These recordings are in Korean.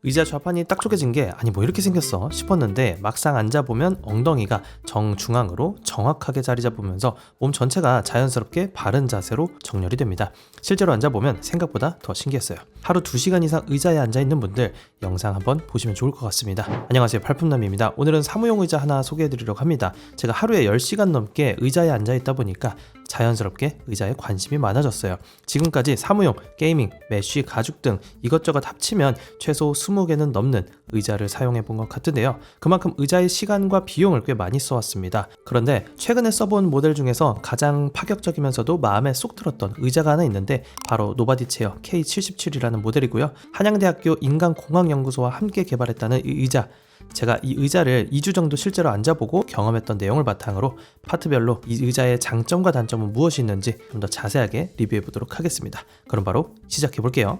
의자 좌판이 딱 쪼개진 게 아니 뭐 이렇게 생겼어 싶었는데 막상 앉아보면 엉덩이가 정중앙으로 정확하게 자리 잡으면서 몸 전체가 자연스럽게 바른 자세로 정렬이 됩니다. 실제로 앉아보면 생각보다 더 신기했어요. 하루 2시간 이상 의자에 앉아있는 분들 영상 한번 보시면 좋을 것 같습니다. 안녕하세요, 발품남입니다. 오늘은 사무용 의자 하나 소개해드리려고 합니다. 제가 하루에 10시간 넘게 의자에 앉아있다 보니까 자연스럽게 의자에 관심이 많아졌어요. 지금까지 사무용, 게이밍, 메쉬, 가죽 등 이것저것 합치면 최소 20개는 넘는 의자를 사용해 본 것 같은데요. 그만큼 의자의 시간과 비용을 꽤 많이 써왔습니다. 그런데 최근에 써본 모델 중에서 가장 파격적이면서도 마음에 쏙 들었던 의자가 하나 있는데 바로 노바디체어 K77이라는 모델이고요. 한양대학교 인간공학연구소와 함께 개발했다는 이 의자, 제가 이 의자를 2주 정도 실제로 앉아보고 경험했던 내용을 바탕으로 파트별로 이 의자의 장점과 단점은 무엇이 있는지 좀 더 자세하게 리뷰해 보도록 하겠습니다. 그럼 바로 시작해 볼게요.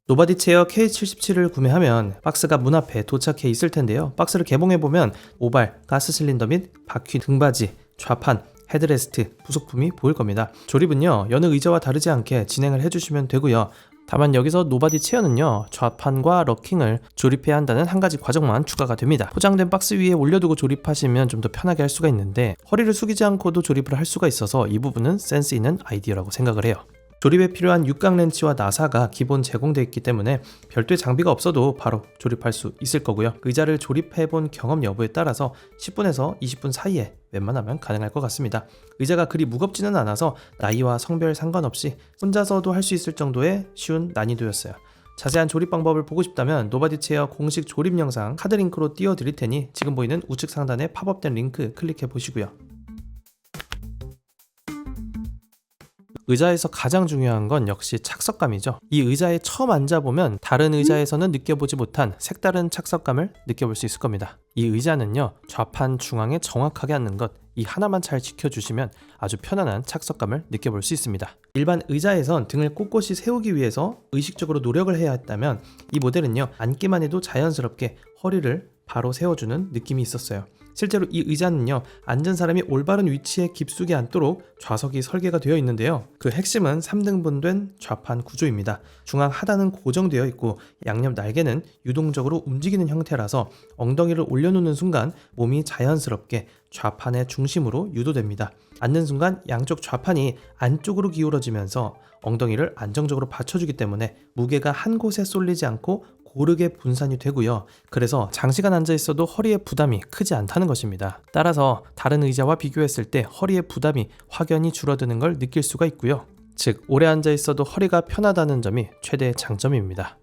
노바디체어 K77을 구매하면 박스가 문 앞에 도착해 있을 텐데요. 박스를 개봉해보면 오발, 가스 실린더 및 바퀴, 등받이, 좌판, 헤드레스트, 부속품이 보일 겁니다. 조립은요, 여느 의자와 다르지 않게 진행을 해주시면 되고요. 다만 여기서 노바디 체어는요, 좌판과 럭킹을 조립해야 한다는 한 가지 과정만 추가가 됩니다. 포장된 박스 위에 올려두고 조립하시면 좀 더 편하게 할 수가 있는데 허리를 숙이지 않고도 조립을 할 수가 있어서 이 부분은 센스 있는 아이디어라고 생각을 해요. 조립에 필요한 육각 렌치와 나사가 기본 제공되어 있기 때문에 별도의 장비가 없어도 바로 조립할 수 있을 거고요. 의자를 조립해본 경험 여부에 따라서 10분에서 20분 사이에 웬만하면 가능할 것 같습니다. 의자가 그리 무겁지는 않아서 나이와 성별 상관없이 혼자서도 할 수 있을 정도의 쉬운 난이도였어요. 자세한 조립 방법을 보고 싶다면 노바디체어 공식 조립 영상 카드 링크로 띄워드릴 테니 지금 보이는 우측 상단에 팝업된 링크 클릭해 보시고요. 의자에서 가장 중요한 건 역시 착석감이죠. 이 의자에 처음 앉아보면 다른 의자에서는 느껴보지 못한 색다른 착석감을 느껴볼 수 있을 겁니다. 이 의자는요, 좌판 중앙에 정확하게 앉는 것, 이 하나만 잘 지켜주시면 아주 편안한 착석감을 느껴볼 수 있습니다. 일반 의자에선 등을 꼿꼿이 세우기 위해서 의식적으로 노력을 해야 했다면 이 모델은요, 앉기만 해도 자연스럽게 허리를 바로 세워주는 느낌이 있었어요. 실제로 이 의자는요, 앉은 사람이 올바른 위치에 깊숙이 앉도록 좌석이 설계가 되어 있는데요. 그 핵심은 3등분된 좌판 구조입니다. 중앙 하단은 고정되어 있고 양옆 날개는 유동적으로 움직이는 형태라서 엉덩이를 올려놓는 순간 몸이 자연스럽게 좌판의 중심으로 유도됩니다. 앉는 순간 양쪽 좌판이 안쪽으로 기울어지면서 엉덩이를 안정적으로 받쳐주기 때문에 무게가 한 곳에 쏠리지 않고 고르게 분산이 되고요. 그래서 장시간 앉아 있어도 허리에 부담이 크지 않다는 것입니다. 따라서 다른 의자와 비교했을 때 허리에 부담이 확연히 줄어드는 걸 느낄 수가 있고요. 즉, 오래 앉아 있어도 허리가 편하다는 점이 최대의 장점입니다.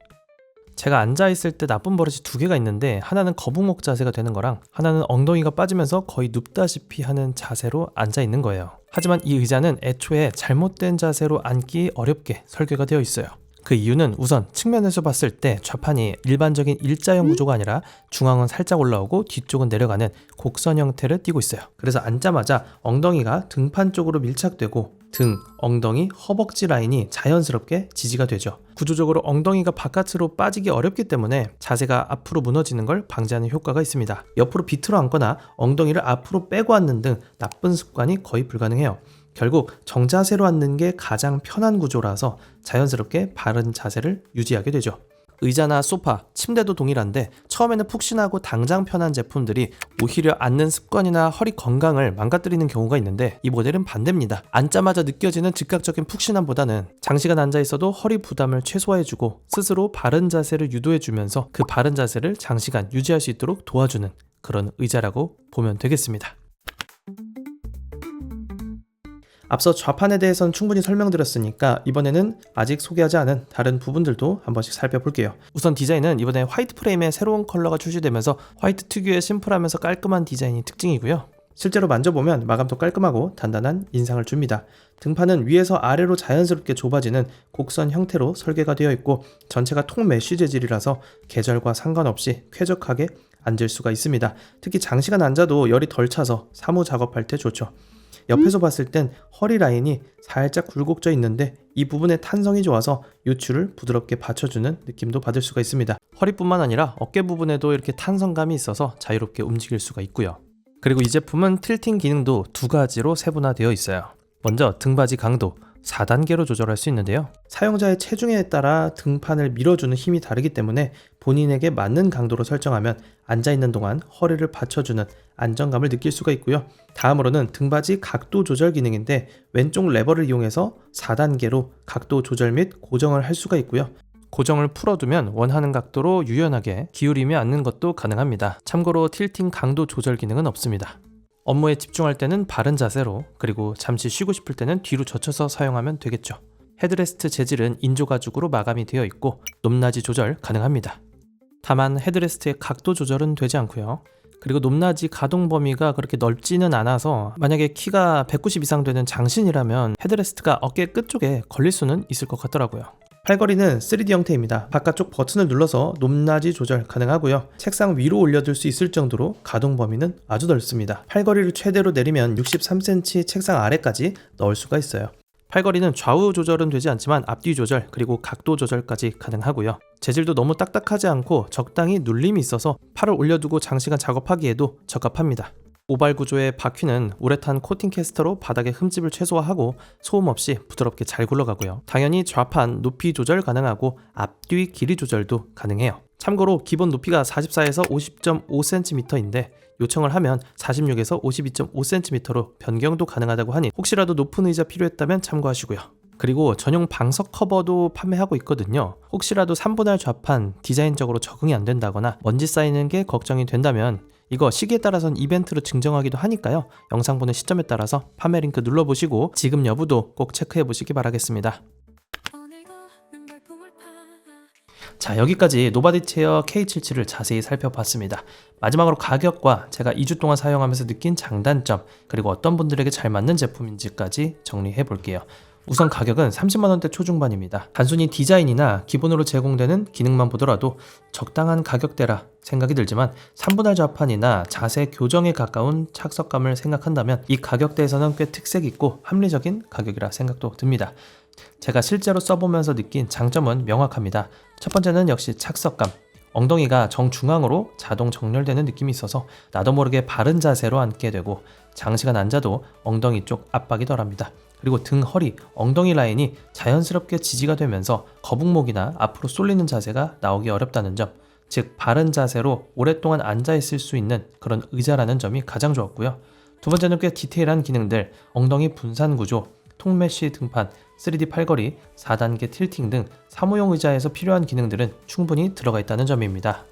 제가 앉아있을 때 나쁜 버릇이 2개가 있는데 하나는 거북목 자세가 되는 거랑 하나는 엉덩이가 빠지면서 거의 눕다시피 하는 자세로 앉아있는 거예요. 하지만 이 의자는 애초에 잘못된 자세로 앉기 어렵게 설계가 되어 있어요. 그 이유는 우선 측면에서 봤을 때 좌판이 일반적인 일자형 구조가 아니라 중앙은 살짝 올라오고 뒤쪽은 내려가는 곡선 형태를 띠고 있어요. 그래서 앉자마자 엉덩이가 등판 쪽으로 밀착되고 등, 엉덩이, 허벅지 라인이 자연스럽게 지지가 되죠. 구조적으로 엉덩이가 바깥으로 빠지기 어렵기 때문에 자세가 앞으로 무너지는 걸 방지하는 효과가 있습니다. 옆으로 비틀어 앉거나 엉덩이를 앞으로 빼고 앉는 등 나쁜 습관이 거의 불가능해요. 결국 정자세로 앉는 게 가장 편한 구조라서 자연스럽게 바른 자세를 유지하게 되죠. 의자나 소파, 침대도 동일한데 처음에는 푹신하고 당장 편한 제품들이 오히려 앉는 습관이나 허리 건강을 망가뜨리는 경우가 있는데 이 모델은 반대입니다. 앉자마자 느껴지는 즉각적인 푹신함보다는 장시간 앉아 있어도 허리 부담을 최소화해주고 스스로 바른 자세를 유도해주면서 그 바른 자세를 장시간 유지할 수 있도록 도와주는 그런 의자라고 보면 되겠습니다. 앞서 좌판에 대해서는 충분히 설명드렸으니까 이번에는 아직 소개하지 않은 다른 부분들도 한 번씩 살펴볼게요. 우선 디자인은 이번에 화이트 프레임에 새로운 컬러가 출시되면서 화이트 특유의 심플하면서 깔끔한 디자인이 특징이고요. 실제로 만져보면 마감도 깔끔하고 단단한 인상을 줍니다. 등판은 위에서 아래로 자연스럽게 좁아지는 곡선 형태로 설계가 되어 있고 전체가 통 메쉬 재질이라서 계절과 상관없이 쾌적하게 앉을 수가 있습니다. 특히 장시간 앉아도 열이 덜 차서 사무 작업할 때 좋죠. 옆에서 봤을 땐 허리 라인이 살짝 굴곡져 있는데 이 부분의 탄성이 좋아서 요추를 부드럽게 받쳐주는 느낌도 받을 수가 있습니다. 허리뿐만 아니라 어깨 부분에도 이렇게 탄성감이 있어서 자유롭게 움직일 수가 있고요. 그리고 이 제품은 틸팅 기능도 2가지로 세분화되어 있어요. 먼저 등받이 강도, 4단계로 조절할 수 있는데요. 사용자의 체중에 따라 등판을 밀어주는 힘이 다르기 때문에 본인에게 맞는 강도로 설정하면 앉아있는 동안 허리를 받쳐주는 안정감을 느낄 수가 있고요. 다음으로는 등받이 각도 조절 기능인데 왼쪽 레버를 이용해서 4단계로 각도 조절 및 고정을 할 수가 있고요. 고정을 풀어두면 원하는 각도로 유연하게 기울이며 앉는 것도 가능합니다. 참고로 틸팅 강도 조절 기능은 없습니다. 업무에 집중할 때는 바른 자세로, 그리고 잠시 쉬고 싶을 때는 뒤로 젖혀서 사용하면 되겠죠. 헤드레스트 재질은 인조 가죽으로 마감이 되어 있고 높낮이 조절 가능합니다. 다만 헤드레스트의 각도 조절은 되지 않고요. 그리고 높낮이 가동 범위가 그렇게 넓지는 않아서 만약에 키가 190 이상 되는 장신이라면 헤드레스트가 어깨 끝쪽에 걸릴 수는 있을 것 같더라고요. 팔걸이는 3D 형태입니다. 바깥쪽 버튼을 눌러서 높낮이 조절 가능하고요. 책상 위로 올려둘 수 있을 정도로 가동 범위는 아주 넓습니다. 팔걸이를 최대로 내리면 63cm 책상 아래까지 넣을 수가 있어요. 팔걸이는 좌우 조절은 되지 않지만 앞뒤 조절 그리고 각도 조절까지 가능하고요. 재질도 너무 딱딱하지 않고 적당히 눌림이 있어서 팔을 올려두고 장시간 작업하기에도 적합합니다. 오발 구조의 바퀴는 우레탄 코팅 캐스터로 바닥의 흠집을 최소화하고 소음 없이 부드럽게 잘 굴러가고요. 당연히 좌판 높이 조절 가능하고 앞뒤 길이 조절도 가능해요. 참고로 기본 높이가 44에서 50.5cm인데 요청을 하면 46에서 52.5cm로 변경도 가능하다고 하니 혹시라도 높은 의자 필요했다면 참고하시고요. 그리고 전용 방석 커버도 판매하고 있거든요. 혹시라도 3분할 좌판 디자인적으로 적응이 안 된다거나 먼지 쌓이는 게 걱정이 된다면 이거 시기에 따라서는 이벤트로 증정하기도 하니까요. 영상 보는 시점에 따라서 판매 링크 눌러보시고 지금 여부도 꼭 체크해 보시기 바라겠습니다. 자, 여기까지 노바디 체어 K77을 자세히 살펴봤습니다. 마지막으로 가격과 제가 2주 동안 사용하면서 느낀 장단점, 그리고 어떤 분들에게 잘 맞는 제품인지까지 정리해 볼게요. 우선 가격은 30만원대 초중반입니다. 단순히 디자인이나 기본으로 제공되는 기능만 보더라도 적당한 가격대라 생각이 들지만 3분할 좌판이나 자세 교정에 가까운 착석감을 생각한다면 이 가격대에서는 꽤 특색 있고 합리적인 가격이라 생각도 듭니다. 제가 실제로 써보면서 느낀 장점은 명확합니다. 첫 번째는 역시 착석감. 엉덩이가 정중앙으로 자동 정렬되는 느낌이 있어서 나도 모르게 바른 자세로 앉게 되고 장시간 앉아도 엉덩이 쪽 압박이 덜합니다. 그리고 등, 허리, 엉덩이 라인이 자연스럽게 지지가 되면서 거북목이나 앞으로 쏠리는 자세가 나오기 어렵다는 점, 즉 바른 자세로 오랫동안 앉아있을 수 있는 그런 의자라는 점이 가장 좋았고요. 두 번째는 꽤 디테일한 기능들, 엉덩이 분산 구조, 통메쉬 등판, 3D 팔걸이, 4단계 틸팅 등 사무용 의자에서 필요한 기능들은 충분히 들어가 있다는 점입니다.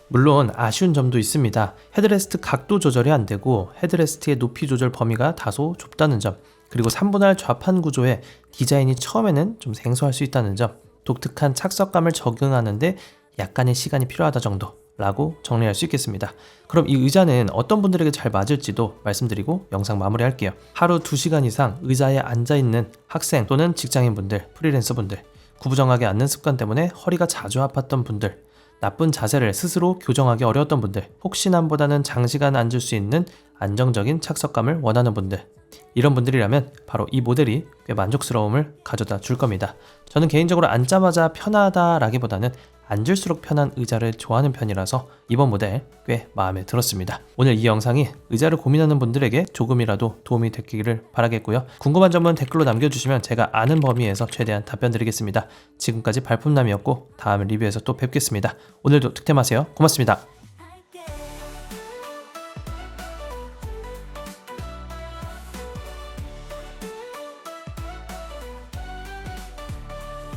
물론 아쉬운 점도 있습니다. 헤드레스트 각도 조절이 안 되고 헤드레스트의 높이 조절 범위가 다소 좁다는 점, 그리고 3분할 좌판 구조의 디자인이 처음에는 좀 생소할 수 있다는 점, 독특한 착석감을 적응하는데 약간의 시간이 필요하다 정도라고 정리할 수 있겠습니다. 그럼 이 의자는 어떤 분들에게 잘 맞을지도 말씀드리고 영상 마무리할게요. 하루 2시간 이상 의자에 앉아있는 학생 또는 직장인분들, 프리랜서분들, 구부정하게 앉는 습관 때문에 허리가 자주 아팠던 분들, 나쁜 자세를 스스로 교정하기 어려웠던 분들, 혹시남보다는 장시간 앉을 수 있는 안정적인 착석감을 원하는 분들, 이런 분들이라면 바로 이 모델이 꽤 만족스러움을 가져다 줄 겁니다. 저는 개인적으로 앉자마자 편하다라기보다는 앉을수록 편한 의자를 좋아하는 편이라서 이번 모델 꽤 마음에 들었습니다. 오늘 이 영상이 의자를 고민하는 분들에게 조금이라도 도움이 됐기를 바라겠고요. 궁금한 점은 댓글로 남겨주시면 제가 아는 범위에서 최대한 답변 드리겠습니다. 지금까지 발품남이었고 다음 리뷰에서 또 뵙겠습니다. 오늘도 득템하세요. 고맙습니다.